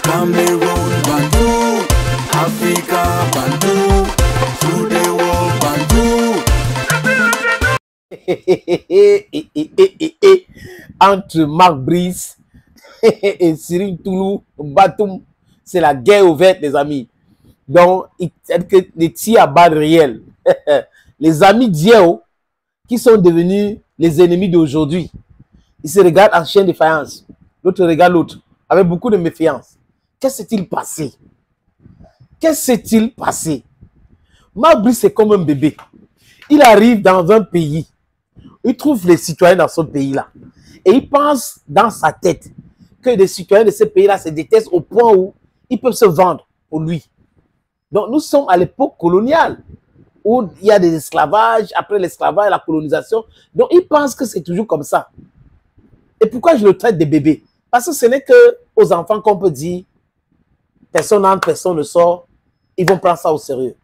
Cameroon Bandou, Africa Bandou, through the world Bandou. Entre Marc Brice et Cyril Toulou, Batum, c'est la guerre ouverte, les amis. Donc, c'est que les tirs à balles réelles. Les amis d'hier, qui sont devenus les ennemis d'aujourd'hui, ils se regardent en chien de faïence. L'autre regarde l'autre, avec beaucoup de méfiance. Qu'est-ce qui s'est-il passé? Qu'est-ce qui s'est-il passé? Marc Brice, c'est comme un bébé. Il arrive dans un pays. Il trouve les citoyens dans ce pays-là. Et il pense dans sa tête que les citoyens de ce pays-là se détestent au point où ils peuvent se vendre pour lui. Donc nous sommes à l'époque coloniale, où il y a des esclavages, après l'esclavage, la colonisation. Donc il pense que c'est toujours comme ça. Et pourquoi je le traite de bébé? Parce que ce n'est qu'aux enfants qu'on peut dire, personne n'entre, personne ne sort, ils vont prendre ça au sérieux.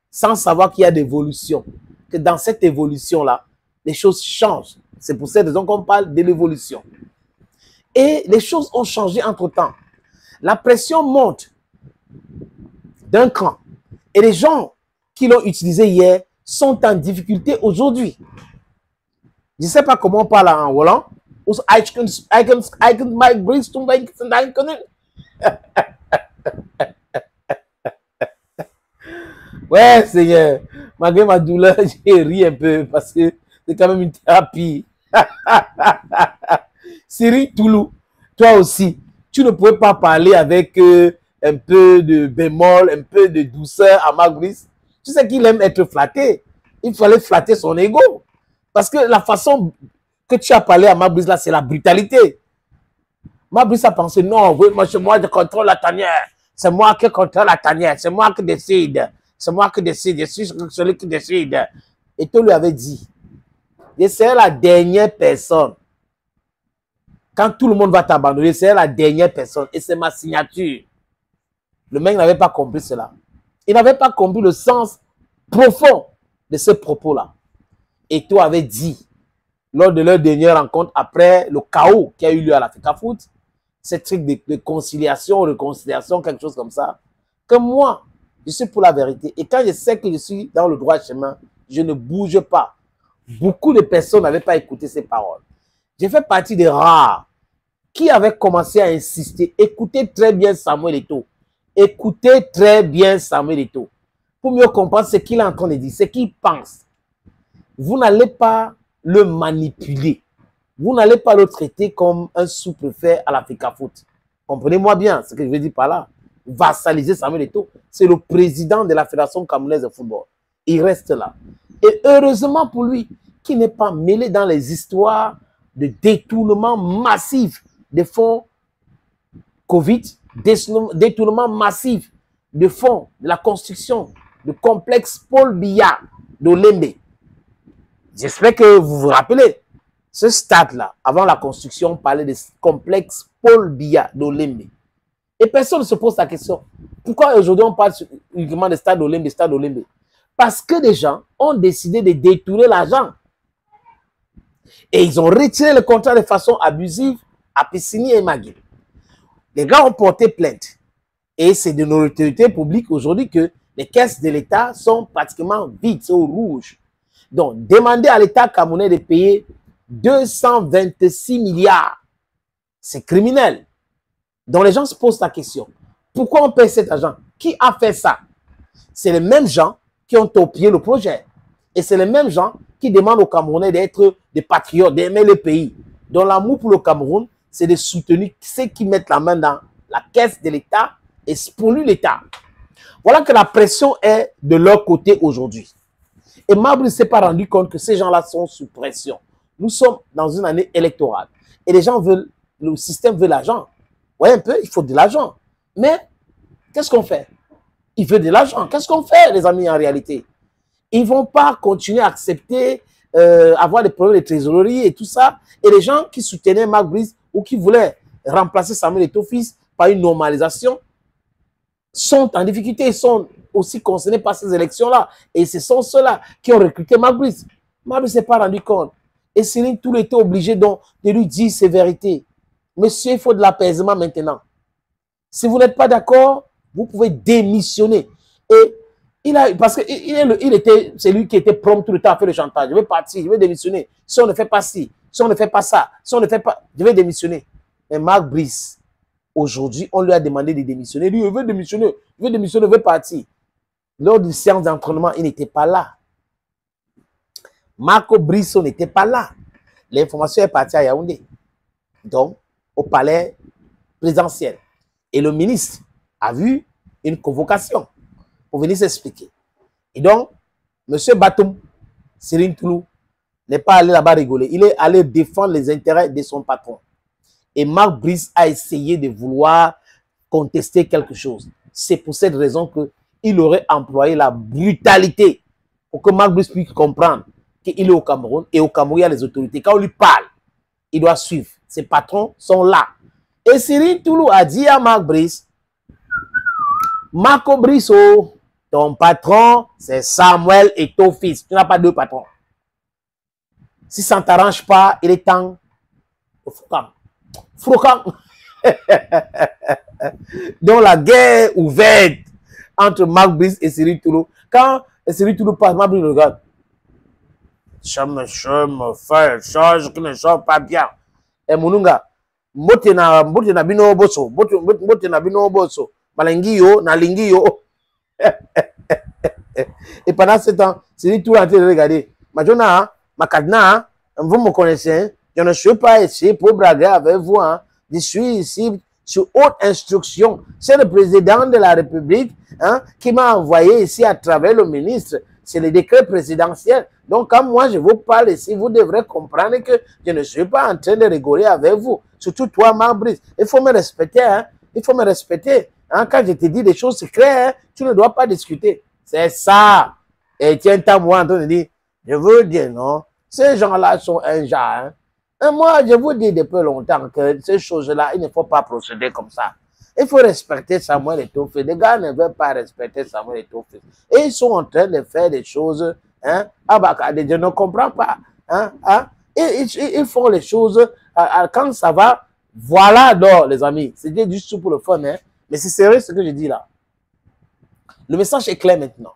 Sans savoir qu'il y a des évolutions. Que dans cette évolution-là, les choses changent. C'est pour cette raison qu'on parle de l'évolution. Et les choses ont changé entre-temps. La pression monte d'un cran. Et les gens qui l'ont utilisé hier sont en difficulté aujourd'hui. Je ne sais pas comment on parle en Wolof. Ouais, Seigneur, malgré ma douleur, j'ai ri un peu parce que c'est quand même une thérapie. Cyril Toulou, toi aussi, tu ne pouvais pas parler avec un peu de bémol, un peu de douceur à Marc Brice. Tu sais qu'il aime être flatté. Il fallait flatter son ego. Parce que la façon que tu as parlé à Marc Brice, là, c'est la brutalité. Marc Brice a pensé, non, oui, moi, je contrôle la tanière. C'est moi qui contrôle la tanière. C'est moi qui décide. C'est moi qui décide. Je suis celui qui décide. Et tu lui avais dit, c'est la dernière personne. Quand tout le monde va t'abandonner, c'est la dernière personne. Et c'est ma signature. Le mec n'avait pas compris cela. Il n'avait pas compris le sens profond de ce propos-là. Et toi avais dit, lors de leur dernière rencontre, après le chaos qui a eu lieu à l'Africa Foot, ce truc de conciliation, réconciliation, quelque chose comme ça, que moi, je suis pour la vérité. Et quand je sais que je suis dans le droit chemin, je ne bouge pas. Beaucoup de personnes n'avaient pas écouté ces paroles. J'ai fait partie des rares qui avaient commencé à insister. Écoutez très bien Samuel Eto'o. Écoutez très bien Samuel Eto'o. Pour mieux comprendre ce qu'il est en train de dire, ce qu'il pense. Vous n'allez pas le manipuler. Vous n'allez pas le traiter comme un sous-préfet à l'Africa Foot. Comprenez-moi bien ce que je veux dire par là. Vassaliser Samuel Eto'o, c'est le président de la Fédération camerounaise de football. Il reste là. Et heureusement pour lui, qu'il n'est pas mêlé dans les histoires de détournement massif des fonds Covid, détournement massif de fonds de la construction du complexe Paul Biya d'Olembe. J'espère que vous vous rappelez, ce stade-là, avant la construction, on parlait de complexe Paul Biya d'Olembe. Et personne ne se pose la question. Pourquoi aujourd'hui on parle uniquement de stade d'Olembe, stade d'Olembe? Parce que des gens ont décidé de détourner l'argent. Et ils ont retiré le contrat de façon abusive à Piscini et Magui. Les gars ont porté plainte. Et c'est de nos autorités publiques aujourd'hui que les caisses de l'État sont pratiquement vides, c'est au rouge. Donc, demander à l'État camerounais de payer 226 milliards, c'est criminel. Donc, les gens se posent la question. Pourquoi on paie cet argent? Qui a fait ça? C'est les mêmes gens qui ont torpillé le projet. Et c'est les mêmes gens qui demandent aux Camerounais d'être des patriotes, d'aimer le pays. Donc, l'amour pour le Cameroun, c'est de soutenir ceux qui mettent la main dans la caisse de l'État et spolient l'État. Voilà que la pression est de leur côté aujourd'hui. Et Marc Brice ne s'est pas rendu compte que ces gens-là sont sous pression. Nous sommes dans une année électorale. Et les gens veulent, le système veut l'argent. Vous voyez un peu, il faut de l'argent. Mais, qu'est-ce qu'on fait? Il veut de l'argent. Qu'est-ce qu'on fait, les amis, en réalité? Ils ne vont pas continuer à accepter, avoir des problèmes de trésorerie et tout ça. Et les gens qui soutenaient Marc Brice ou qui voulaient remplacer Samuel Eto'o fils par une normalisation sont en difficulté, sont aussi concernés par ces élections-là. Et ce sont ceux-là qui ont recruté Marc Brice. Marc Brice ne s'est pas rendu compte. Et Cyril Toulou était obligé donc de lui dire ses vérités. Monsieur, il faut de l'apaisement maintenant. Si vous n'êtes pas d'accord, vous pouvez démissionner. Et parce qu'il était celui qui était prompt tout le temps à faire le chantage. Je vais partir, je vais démissionner. Si on ne fait pas ci, si on ne fait pas ça, si on ne fait pas, je vais démissionner. Mais Marc Brice, aujourd'hui, on lui a demandé de démissionner. Lui, il veut démissionner, il veut partir. Lors d'une séance d'entraînement, il n'était pas là. Marco Brice n'était pas là. L'information est partie à Yaoundé, donc au palais présidentiel. Et le ministre a vu une convocation pour venir s'expliquer. Et donc, M. Batum, Serigne Toulou, n'est pas allé là-bas rigoler. Il est allé défendre les intérêts de son patron. Et Marc Brice a essayé de vouloir contester quelque chose. C'est pour cette raison qu'il aurait employé la brutalité pour que Marc Brice puisse comprendre qu'il est au Cameroun et au Cameroun, il y a les autorités. Quand on lui parle, il doit suivre. Ses patrons sont là. Et Serigne Toulou a dit à Marc Brice, Marco Brice, ton patron, c'est Samuel et ton fils. Tu n'as pas deux patrons. Si ça ne t'arrange pas, il est temps de Froucam. Donc la guerre ouverte entre Marc Brice et Serigne Toulou. Quand Serigne Toulou passe, Marc Brice regarde. Je me fait des choses qui ne sont pas bien. Et Moununga, mbote na bino boso, mbote na bino boso, malengiyo, na lingiyo. Et pendant ce temps, Serigne Toulou est en train de regarder. Majona, Makadna, vous me connaissez, je ne suis pas ici pour braguer avec vous. Hein. Je suis ici sur haute instruction. C'est le président de la République qui m'a envoyé ici à travers le ministre. C'est le décret présidentiel. Donc, quand moi je vous parle ici, vous devrez comprendre que je ne suis pas en train de rigoler avec vous. Surtout toi, Marc Brice. Il faut me respecter. Hein. Il faut me respecter. Hein. Quand je te dis des choses claires, tu ne dois pas discuter. C'est ça. Et tiens-toi, moi, en train de dire, je veux dire, non, ces gens-là sont un genre. Hein. Et moi, je vous dis depuis longtemps que ces choses-là, il ne faut pas procéder comme ça. Il faut respecter Samuel Eto'o. Les gars ne veulent pas respecter Samuel Eto'o. Et ils sont en train de faire des choses. Hein, je ne comprends pas. Hein, hein, ils font les choses quand ça va. Voilà, donc, les amis. C'était juste pour le fun. Hein, mais c'est sérieux ce que je dis là. Le message est clair maintenant.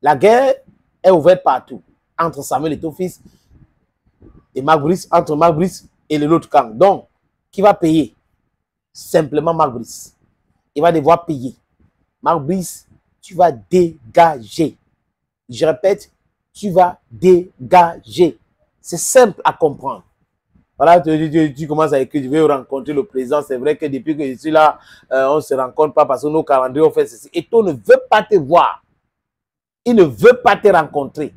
La guerre est ouverte partout. Entre Samuel Eto'o et Marc Brice, entre Marc Brice et l'autre camp. Donc, qui va payer? Simplement Marc Brice. Il va devoir payer. Marc Brice, tu vas dégager. Je répète, tu vas dégager. C'est simple à comprendre. Voilà, tu commences à écrire, je vais rencontrer le président. C'est vrai que depuis que je suis là, on ne se rencontre pas parce que nos calendriers ont fait ceci. Et toi ne veut pas te voir. Il ne veut pas te rencontrer.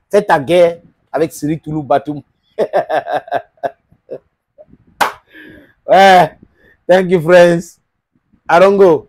Fais ta guerre avec Serigne Toulou Batum. Ouais. Thank you, friends. Arongo.